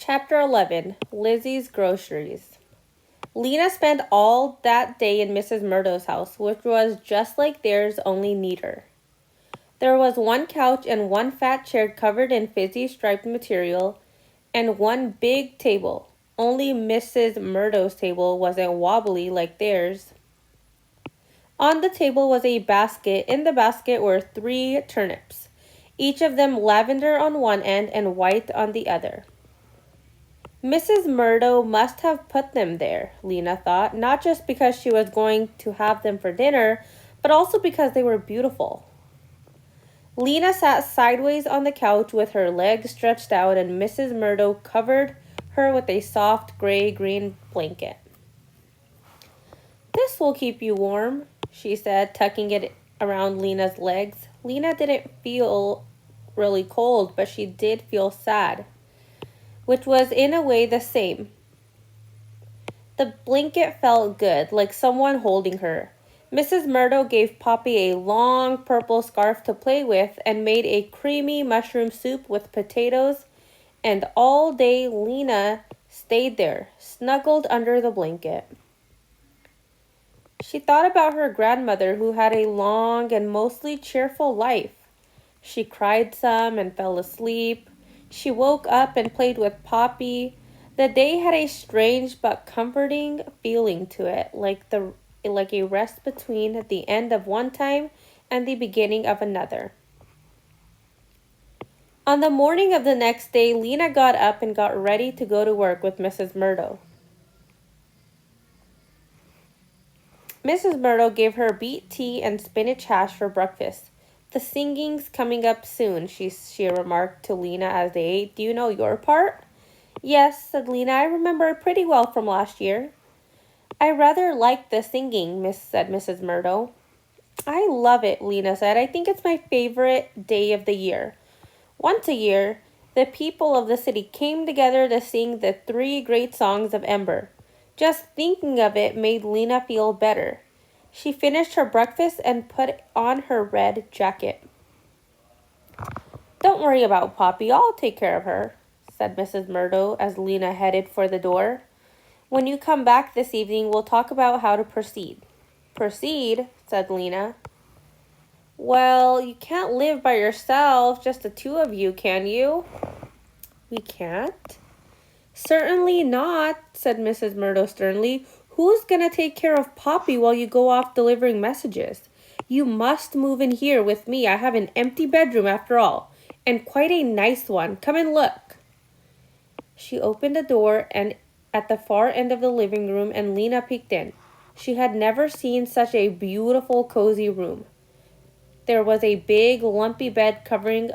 Chapter 11, Lizzie's Groceries. Lena spent all that day in Mrs. Murdo's house, which was just like theirs, only neater. There was one couch and one fat chair covered in fizzy striped material, and one big table. Only Mrs. Murdo's table wasn't wobbly like theirs. On the table was a basket. In the basket were 3 turnips, each of them lavender on one end and white on the other. Mrs. Murdo must have put them there, Lena thought, not just because she was going to have them for dinner, but also because they were beautiful. Lena sat sideways on the couch with her legs stretched out, and Mrs. Murdo covered her with a soft gray-green blanket. "This will keep you warm," she said, tucking it around Lena's legs. Lena didn't feel really cold, but she did feel sad, which was in a way the same. The blanket felt good, like someone holding her. Mrs. Murdo gave Poppy a long purple scarf to play with and made a creamy mushroom soup with potatoes, and all day Lena stayed there, snuggled under the blanket. She thought about her grandmother, who had a long and mostly cheerful life. She cried some and fell asleep. She woke up and played with Poppy. The day had a strange but comforting feeling to it, like a rest between the end of one time and the beginning of another. On the morning of the next day, Lena got up and got ready to go to work with Mrs. Murdo. Mrs. Murdo gave her beet tea and spinach hash for breakfast. "The singing's coming up soon," she remarked to Lena as they ate. "Do you know your part?" "Yes," said Lena. "I remember it pretty well from last year." "I rather like the singing," said Mrs. Murdo. "I love it," Lena said. "I think it's my favorite day of the year. Once a year, the people of the city came together to sing the 3 great songs of Ember." Just thinking of it made Lena feel better. She finished her breakfast and put on her red jacket. "Don't worry about Poppy. I'll take care of her," said Mrs. Murdo as Lena headed for the door. "When you come back this evening, we'll talk about how to proceed." "Proceed?" said Lena. "Well, you can't live by yourself, just the 2 of you, can you?" "We can't?" "Certainly not," said Mrs. Murdo sternly. "Who's going to take care of Poppy while you go off delivering messages? You must move in here with me. I have an empty bedroom after all, and quite a nice one. Come and look." She opened the door and at the far end of the living room, and Lena peeked in. She had never seen such a beautiful, cozy room. There was a big, lumpy bed covered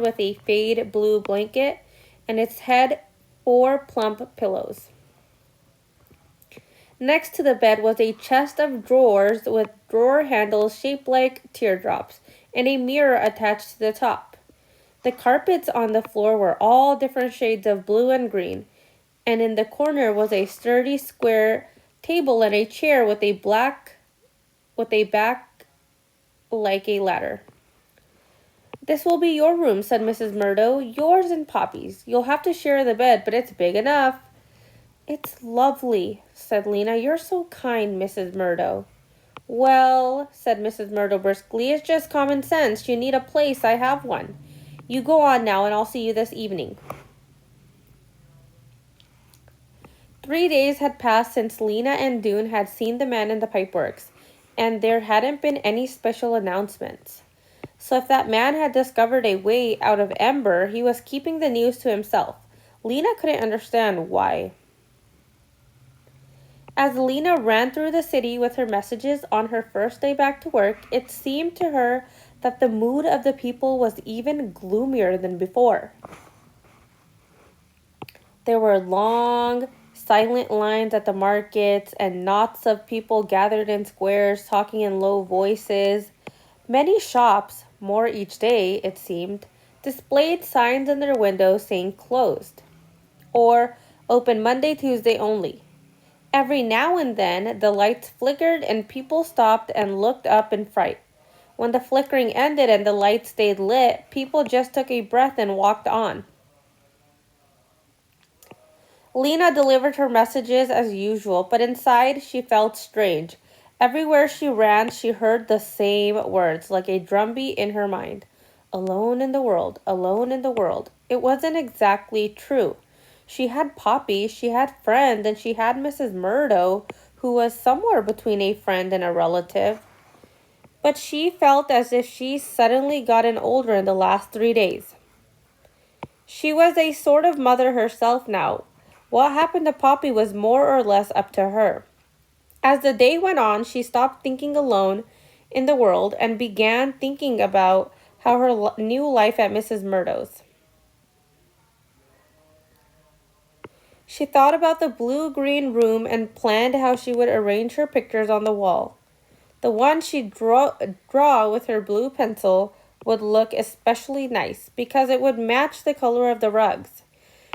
with a fade blue blanket, and its head 4 plump pillows. Next to the bed was a chest of drawers with drawer handles shaped like teardrops, and a mirror attached to the top. The carpets on the floor were all different shades of blue and green, and in the corner was a sturdy square table and a chair with a back like a ladder. "This will be your room," said Mrs. Murdo. "Yours and Poppy's. You'll have to share the bed, but it's big enough." "It's lovely," said Lena. "You're so kind, Mrs. Murdo." "Well," said Mrs. Murdo briskly, "it's just common sense. You need a place. I have one. You go on now, and I'll see you this evening." 3 days had passed since Lena and Dune had seen the man in the pipeworks, and there hadn't been any special announcements. So if that man had discovered a way out of Ember, he was keeping the news to himself. Lena couldn't understand why. As Lena ran through the city with her messages on her first day back to work, it seemed to her that the mood of the people was even gloomier than before. There were long, silent lines at the markets, and knots of people gathered in squares talking in low voices. Many shops, more each day it seemed, displayed signs in their windows saying closed, or open Monday, Tuesday only. Every now and then the lights flickered and people stopped and looked up in fright. When the flickering ended and the lights stayed lit, people just took a breath and walked on. Lena delivered her messages as usual, but inside she felt strange. Everywhere she ran, she heard the same words, like a drumbeat in her mind. Alone in the world, alone in the world. It wasn't exactly true. She had Poppy, she had friends, and she had Mrs. Murdo, who was somewhere between a friend and a relative. But she felt as if she suddenly gotten older in the last 3 days. She was a sort of mother herself now. What happened to Poppy was more or less up to her. As the day went on, she stopped thinking alone in the world and began thinking about how her new life at Mrs. Murdo's. She thought about the blue-green room and planned how she would arrange her pictures on the wall. The one she'd draw with her blue pencil would look especially nice because it would match the color of the rugs.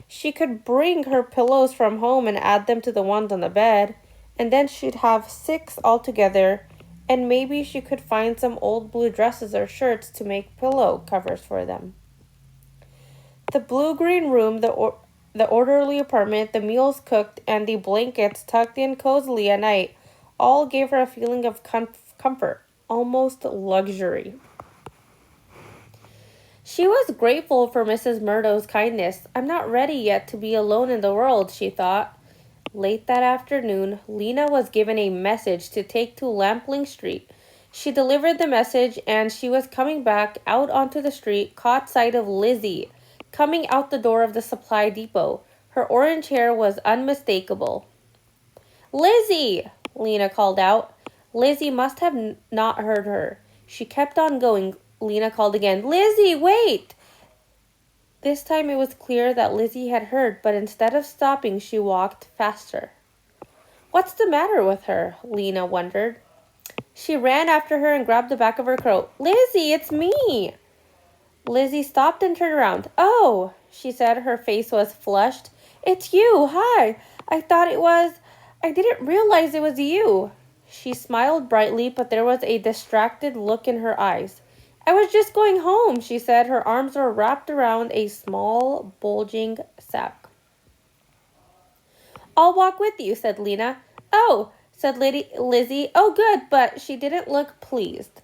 She could bring her pillows from home and add them to the ones on the bed, and then she'd have 6 altogether, and maybe she could find some old blue dresses or shirts to make pillow covers for them. The blue-green room, the orderly apartment, the meals cooked, and the blankets tucked in cozily at night all gave her a feeling of comfort, almost luxury. She was grateful for Mrs. Murdo's kindness. I'm not ready yet to be alone in the world, she thought. Late that afternoon, Lena was given a message to take to Lampling Street. She delivered the message, and she was coming back out onto the street, caught sight of Lizzie, coming out the door of the supply depot. Her orange hair was unmistakable. Lizzie! Lena called out. Lizzie must have not heard her. She kept on going. Lena called again. Lizzie, wait! This time it was clear that Lizzie had heard, but instead of stopping, she walked faster. What's the matter with her? Lena wondered. She ran after her and grabbed the back of her coat. Lizzie, it's me! Lizzie stopped and turned around. Oh, she said. Her face was flushed. It's you. Hi. I didn't realize it was you. She smiled brightly, but there was a distracted look in her eyes. I was just going home, she said. Her arms were wrapped around a small, bulging sack. I'll walk with you, said Lena. Oh, said Lizzie. Oh, good, but she didn't look pleased.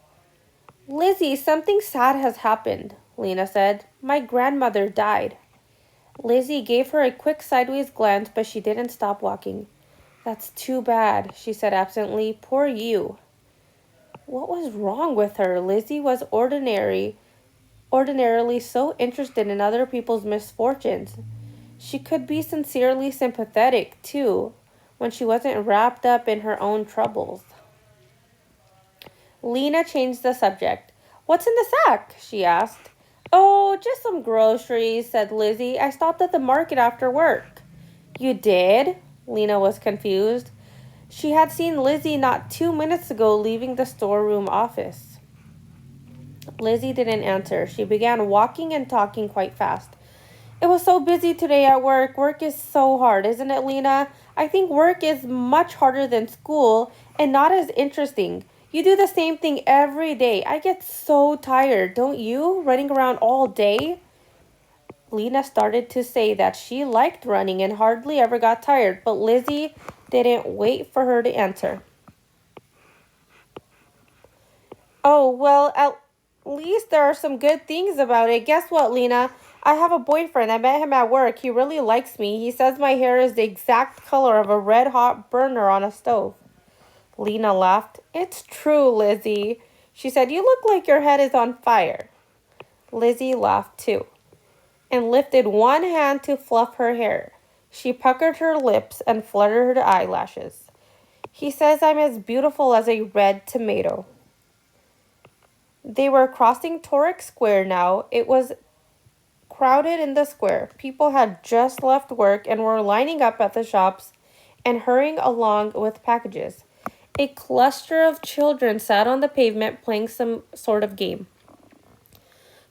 Lizzie, something sad has happened, Lena said. My grandmother died. Lizzie gave her a quick sideways glance, but she didn't stop walking. That's too bad, she said absently. Poor you. What was wrong with her? Lizzie was ordinarily so interested in other people's misfortunes. She could be sincerely sympathetic, too, when she wasn't wrapped up in her own troubles. Lena changed the subject. What's in the sack? She asked. Oh, just some groceries, said Lizzie. I stopped at the market after work. You did? Lena was confused. She had seen Lizzie not 2 minutes ago leaving the storeroom office. Lizzie didn't answer. She began walking and talking quite fast. It was so busy today at work. Work is so hard, isn't it, Lena? I think work is much harder than school and not as interesting. You do the same thing every day. I get so tired, don't you? Running around all day? Lena started to say that she liked running and hardly ever got tired, but Lizzie didn't wait for her to answer. Oh, well, at least there are some good things about it. Guess what, Lena? I have a boyfriend. I met him at work. He really likes me. He says my hair is the exact color of a red-hot burner on a stove. Lena laughed. It's true, Lizzie. She said, you look like your head is on fire. Lizzie laughed too and lifted one hand to fluff her hair. She puckered her lips and fluttered her eyelashes. He says I'm as beautiful as a red tomato. They were crossing Toric Square now. It was crowded in the square. People had just left work and were lining up at the shops and hurrying along with packages. A cluster of children sat on the pavement playing some sort of game.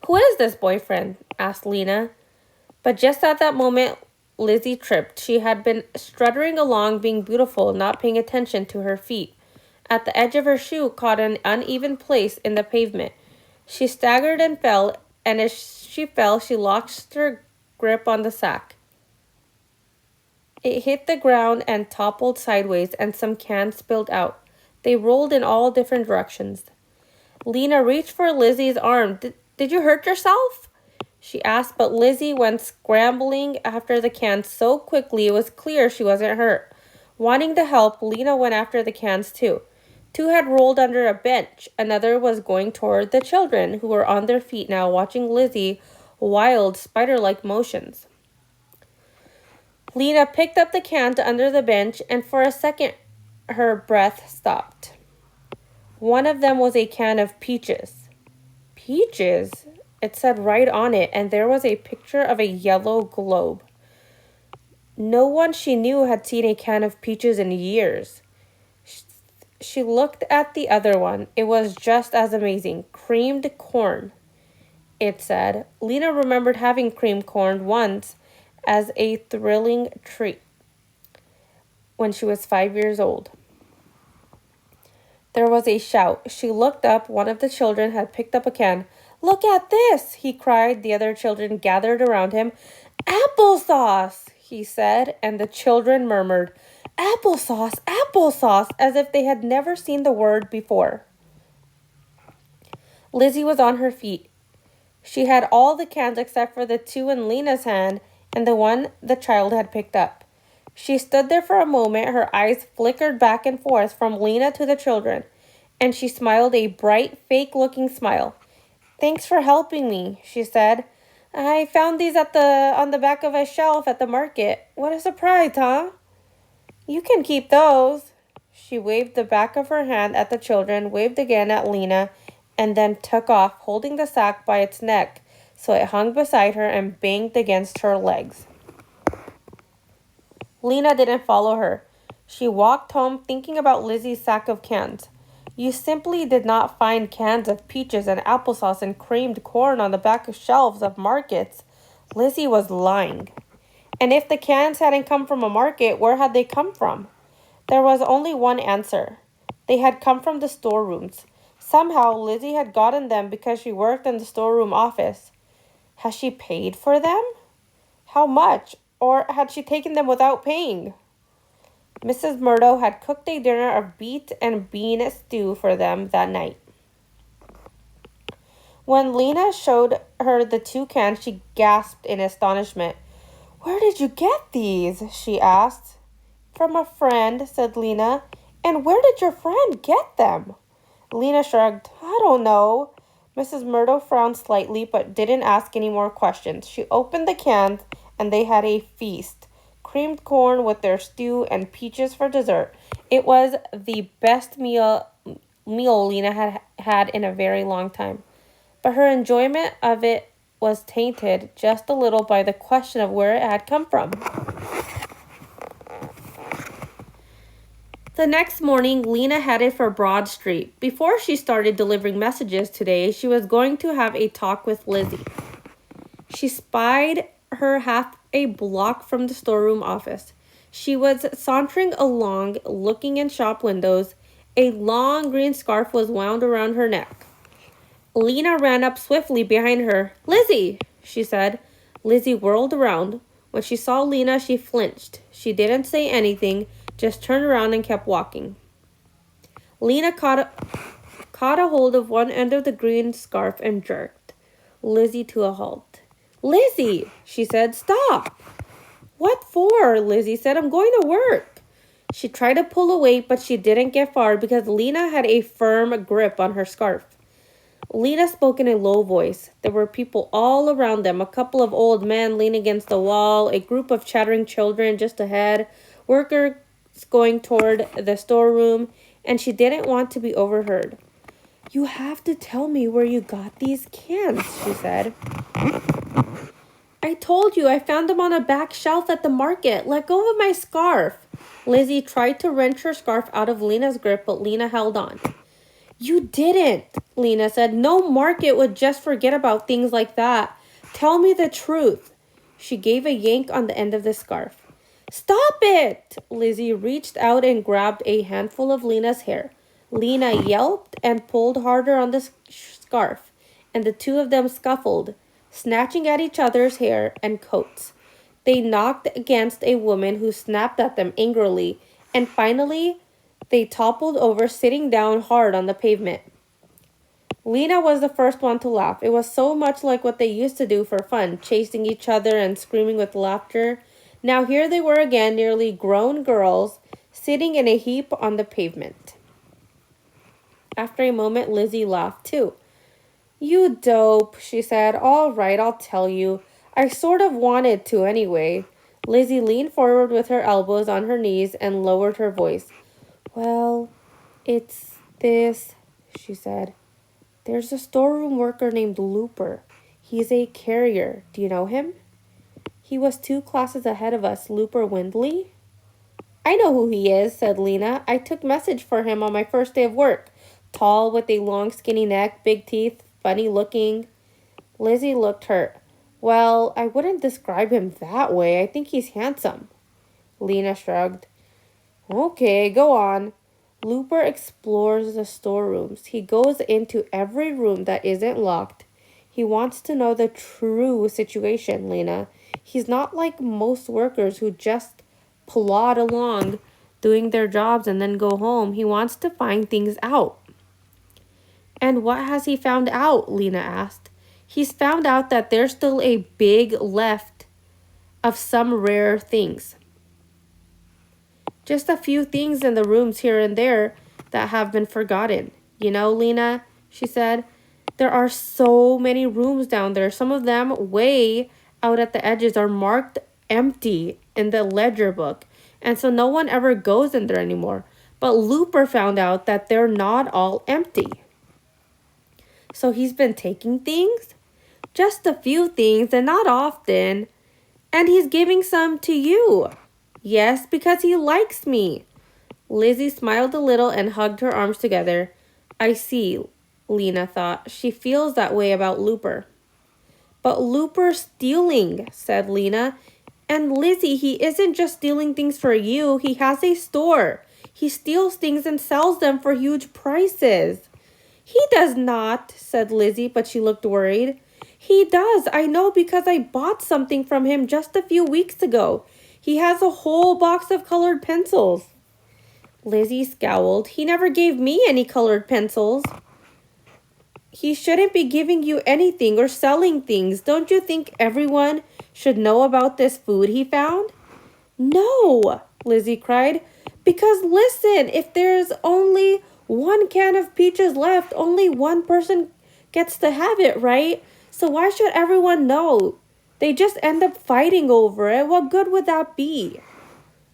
Who is this boyfriend? Asked Lena. But just at that moment, Lizzie tripped. She had been struttering along, being beautiful, not paying attention to her feet. At the edge of her shoe caught an uneven place in the pavement. She staggered and fell, and as she fell, she lost her grip on the sack. It hit the ground and toppled sideways, and some cans spilled out. They rolled in all different directions. Lena reached for Lizzie's arm. Did you hurt yourself? She asked, but Lizzie went scrambling after the cans so quickly it was clear she wasn't hurt. Wanting to help, Lena went after the cans too. Two had rolled under a bench. Another was going toward the children, who were on their feet now, watching Lizzie's wild, spider-like motions. Lena picked up the can under the bench, and for a second her breath stopped. One of them was a can of peaches. Peaches? It said right on it, and there was a picture of a yellow globe. No one she knew had seen a can of peaches in years. She looked at the other one. It was just as amazing. Creamed corn, it said. Lena remembered having creamed corn once as a thrilling treat when she was 5 years old. There was a shout. She looked up. One of the children had picked up a can. "Look at this!" he cried. The other children gathered around him. "Applesauce!" he said, and the children murmured, "Applesauce, applesauce," as if they had never seen the word before. Lizzie was on her feet. She had all the cans except for the two in Lena's hand and the one the child had picked up. She stood there for a moment. Her eyes flickered back and forth from Lena to the children, and she smiled a bright, fake-looking smile. "Thanks for helping me," she said. "I found these on the back of a shelf at the market. What a surprise, huh? You can keep those." She waved the back of her hand at the children, waved again at Lena, and then took off, holding the sack by its neck so it hung beside her and banged against her legs. Lena didn't follow her. She walked home thinking about Lizzie's sack of cans. You simply did not find cans of peaches and applesauce and creamed corn on the back of shelves of markets. Lizzie was lying. And if the cans hadn't come from a market, where had they come from? There was only one answer. They had come from the storerooms. Somehow, Lizzie had gotten them because she worked in the storeroom office. Had she paid for them? How much? Or had she taken them without paying? Mrs. Murdo had cooked a dinner of beet and bean stew for them that night. When Lena showed her the two cans, she gasped in astonishment. "Where did you get these?" she asked. "From a friend," said Lena. "And where did your friend get them?" Lena shrugged. "I don't know." Mrs. Murdo frowned slightly but didn't ask any more questions. She opened the cans and they had a feast. Creamed corn with their stew and peaches for dessert. It was the best meal Lena had had in a very long time. But her enjoyment of it was tainted just a little by the question of where it had come from. The next morning, Lena headed for Broad Street. Before she started delivering messages today, she was going to have a talk with Lizzie. She spied her half a block from the storeroom office. She was sauntering along, looking in shop windows. A long green scarf was wound around her neck. Lena ran up swiftly behind her. "Lizzie," she said. Lizzie whirled around. When she saw Lena, she flinched. She didn't say anything, just turned around and kept walking. Lena caught a hold of one end of the green scarf and jerked Lizzie to a halt. "Lizzie," she said, "stop." "What for?" Lizzie said. "I'm going to work." She tried to pull away, but she didn't get far because Lena had a firm grip on her scarf. Lena spoke in a low voice. There were people all around them, a couple of old men leaning against the wall, a group of chattering children just ahead, workers going toward the storeroom, and she didn't want to be overheard. "You have to tell me where you got these cans," she said. "I told you I found them on a back shelf at the market. Let go of my scarf." Lizzie tried to wrench her scarf out of Lena's grip, but Lena held on. "You didn't," Lena said. "No market would just forget about things like that. Tell me the truth." She gave a yank on the end of the scarf. "Stop it!" Lizzie reached out and grabbed a handful of Lena's hair. Lena yelped and pulled harder on the scarf, and the two of them scuffled, snatching at each other's hair and coats. They knocked against a woman who snapped at them angrily, and finally, they toppled over, sitting down hard on the pavement. Lena was the first one to laugh. It was so much like what they used to do for fun, chasing each other and screaming with laughter. Now here they were again, nearly grown girls, sitting in a heap on the pavement. After a moment, Lizzie laughed too. "You dope," she said. "All right, I'll tell you. I sort of wanted to anyway." Lizzie leaned forward with her elbows on her knees and lowered her voice. "Well, it's this," she said. "There's a storeroom worker named Looper. He's a carrier. Do you know him?" "He was 2 classes ahead of us, Looper Windley." "I know who he is," said Lena. "I took message for him on my first day of work. Tall, with a long skinny neck, big teeth, funny looking." Lizzie looked hurt. "Well, I wouldn't describe him that way. I think he's handsome." Lena shrugged. "Okay, go on." "Looper explores the storerooms. He goes into every room that isn't locked. He wants to know the true situation, Lena. He's not like most workers who just plod along doing their jobs and then go home. He wants to find things out." "And what has he found out?" Lena asked. "He's found out that there's still a big left of some rare things. Just a few things in the rooms here and there that have been forgotten. You know, Lena," she said, "there are so many rooms down there. Some of them, way out at the edges, are marked empty in the ledger book. And so no one ever goes in there anymore. But Looper found out that they're not all empty." "So he's been taking things?" "Just a few things, and not often." "And he's giving some to you?" "Yes, because he likes me." Lizzie smiled a little and hugged her arms together. "I see," Lena thought. "She feels that way about Looper." "But Looper's stealing," said Lena. "And Lizzie, he isn't just stealing things for you. He has a store. He steals things and sells them for huge prices." "He does not," said Lizzie, but she looked worried. "He does. I know because I bought something from him just a few weeks ago. He has a whole box of colored pencils." Lizzie scowled. "He never gave me any colored pencils." "He shouldn't be giving you anything or selling things. Don't you think everyone should know about this food he found?" "No," Lizzie cried. "Because listen, if there's only 1 can of peaches left, only 1 person gets to have it, right? So why should everyone know? They just end up fighting over it. What good would that be?"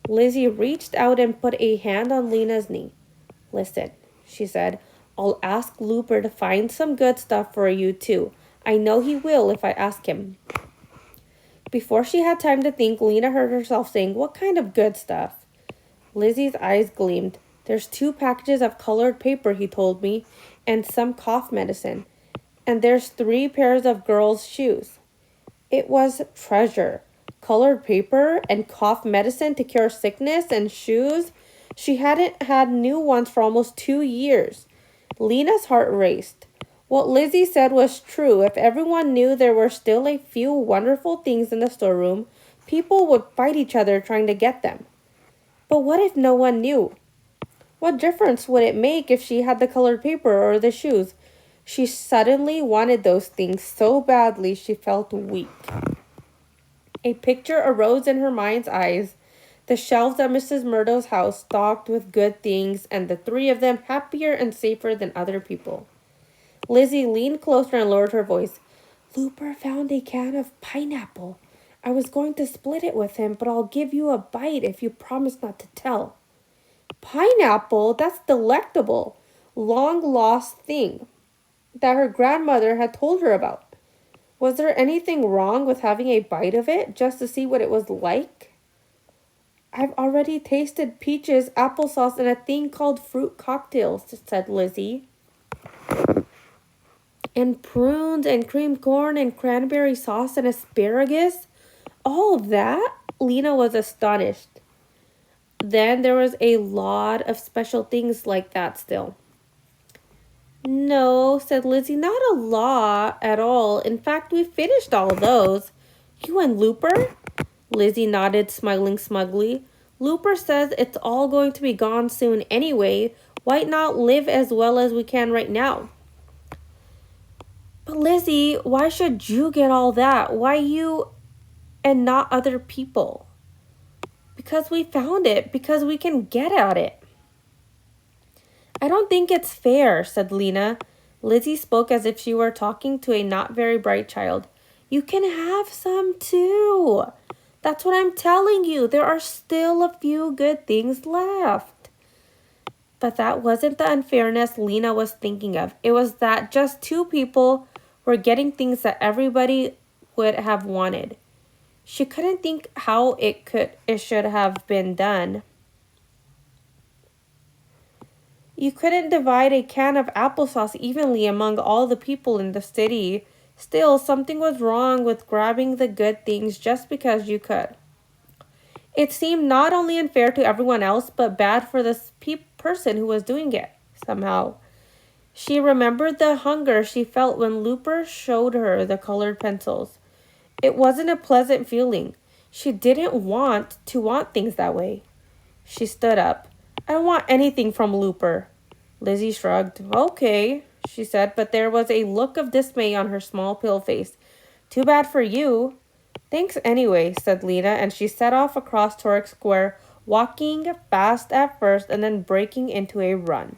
Lizzie reached out and put a hand on Lena's knee. "Listen," she said, "I'll ask Looper to find some good stuff for you too. I know he will if I ask him." Before she had time to think, Lena heard herself saying, "What kind of good stuff?" Lizzie's eyes gleamed. "There's 2 packages of colored paper," he told me, "and some cough medicine. And there's 3 pairs of girls' shoes." It was treasure. Colored paper and cough medicine to cure sickness and shoes. She hadn't had new ones for almost 2 years. Lena's heart raced. What Lizzie said was true. If everyone knew there were still a few wonderful things in the storeroom, people would fight each other trying to get them. But what if no one knew? What difference would it make if she had the colored paper or the shoes? She suddenly wanted those things so badly she felt weak. A picture arose in her mind's eyes. The shelves at Mrs. Murdo's house stocked with good things, and the 3 of them happier and safer than other people. Lizzie leaned closer and lowered her voice. "Looper found a can of pineapple. I was going to split it with him, but I'll give you a bite if you promise not to tell." "Pineapple? That's delectable. Long lost thing that her grandmother had told her about. Was there anything wrong with having a bite of it just to see what it was like?" "I've already tasted peaches, applesauce, and a thing called fruit cocktails," said Lizzie. "And prunes and creamed corn and cranberry sauce and asparagus. All that?" Lena was astonished. "Then there was a lot of special things like that still." "No," said Lizzie, "not a lot at all. In fact, we finished all those." "You and Looper?" Lizzie nodded, smiling smugly. Looper says it's all going to be gone soon anyway. Why not live as well as we can right now? But Lizzie, why should you get all that? Why you and not other people? Because we found it. Because we can get at it. I don't think it's fair, said Lena. Lizzie spoke as if she were talking to a not very bright child. You can have some too. That's what I'm telling you. There are still a few good things left. But that wasn't the unfairness Lena was thinking of. It was that just two people were getting things that everybody would have wanted. She couldn't think how it should have been done. You couldn't divide a can of applesauce evenly among all the people in the city. Still, something was wrong with grabbing the good things just because you could. It seemed not only unfair to everyone else, but bad for the person who was doing it, somehow. She remembered the hunger she felt when Looper showed her the colored pencils. It wasn't a pleasant feeling. She didn't want to want things that way. She stood up. I don't want anything from Looper. Lizzie shrugged. Okay, she said, but there was a look of dismay on her small pale face. Too bad for you. Thanks anyway, said Lena, and she set off across Torx Square, walking fast at first and then breaking into a run.